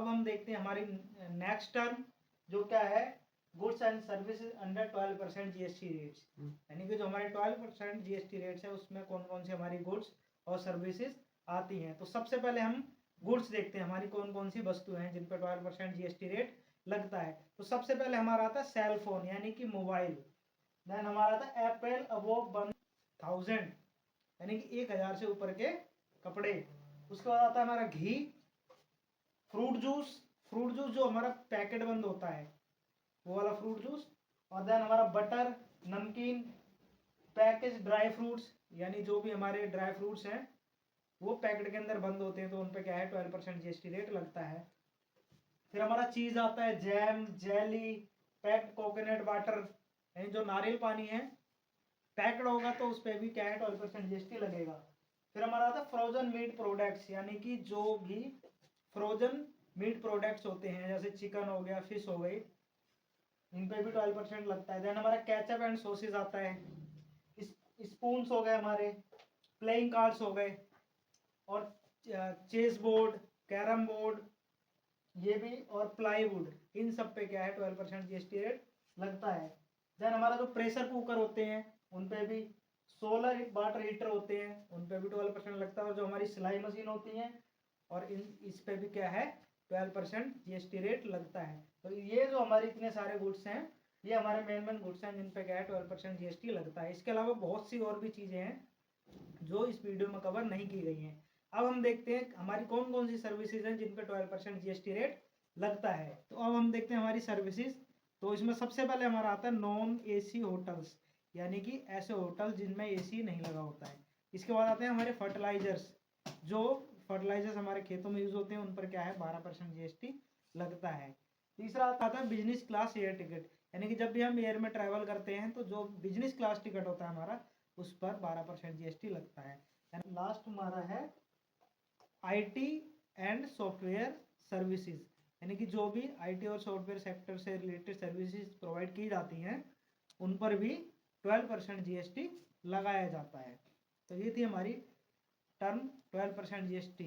अब हम देखते हैं हमारी नेक्स्ट टर्म जो क्या है, goods and services under 12% GST rates, यानी कि जो हमारे 12% जीएसटी रेट्स है उसमें कौन कौन सी हमारी गुड्स और सर्विसेज आती हैं। तो सबसे पहले हम गुड्स देखते हैं हमारी कौन कौन सी वस्तु हैं जिन पर 12% जीएसटी रेट लगता है। तो सबसे पहले हमारा आता है सेल फोन यानी कि मोबाइल, देन हमारा आता है एप्पल अबोव 1000 यानी कि 1000 से ऊपर के कपड़े। उसके बाद आता है हमारा घी, फ्रूट जूस जो हमारा पैकेट बंद होता है वो वाला फ्रूट जूस, और देन हमारा बटर, नमकीन, पैकेज ड्राई फ्रूट्स यानी जो भी हमारे ड्राई फ्रूट्स हैं वो पैकेट के अंदर बंद होते हैं तो उन पे क्या है 12% जीएसटी रेट लगता है। फिर हमारा चीज आता है jam, jelly, packed coconut water यानी जो नारियल पानी है पैक्ड होगा तो उस पर भी क्या है 12% जीएसटी लगेगा। फिर हमारा आता है फ्रोजन मीट प्रोडक्ट्स यानी कि जो भी फ्रोजन मीट प्रोडक्ट्स होते हैं जैसे चिकन हो गया, फिश हो गई, इन पे भी 12% लगता है। देन हमारा केचप एंड सॉसेज आता है, स्पून्स हो गए हमारे, प्लेइंग कार्ड्स हो गए, और चेस बोर्ड, कैरम बोर्ड ये भी, और प्लाईवुड, इन सब पे क्या है 12% जीएसटी रेट लगता है। देन हमारा जो प्रेशर कुकर होते हैं उन पे भी, सोलर वाटर हीटर होते हैं उन पे भी 12% लगता है, और जो हमारी सिलाई मशीन होती है और इस पे भी क्या है 12% जीएसटी रेट लगता है। तो ये जो हमारे इतने सारे गुड्स हैं ये हमारे मेन गुड्स हैं जिन पे क्या है 12% जीएसटी लगता है। इसके अलावा बहुत सी और भी चीज़ें हैं जो इस वीडियो में कवर नहीं की गई हैं। अब हम देखते हैं हमारी कौन कौन सी सर्विसेज हैं जिन पे 12% जीएसटी रेट लगता है। तो अब हम देखते हैं हमारी सर्विसेज। तो इसमें सबसे पहले हमारा आता है नॉन एसी होटल्स यानी कि ऐसे होटल जिनमें एसी नहीं लगा होता है। इसके बाद आते हैं हमारे फर्टिलाइजर्स, जो फर्टिलाइजर्स हमारे खेतों में यूज होते हैं उन पर क्या है 12% जीएसटी लगता है। तीसरा आता है बिजनेस क्लास एयर टिकट यानी कि जब भी हम एयर में ट्रैवल करते हैं तो जो बिजनेस क्लास टिकट होता है हमारा उस पर 12% जीएसटी लगता है। लास्ट हमारा है आईटी एंड सॉफ्टवेयर सर्विसेज यानी कि जो भी आईटी और सॉफ्टवेयर सेक्टर से रिलेटेड सर्विसेज प्रोवाइड की जाती हैं उन पर भी 12% जीएसटी लगाया जाता है। तो ये थी हमारी टर्म 12% जीएसटी।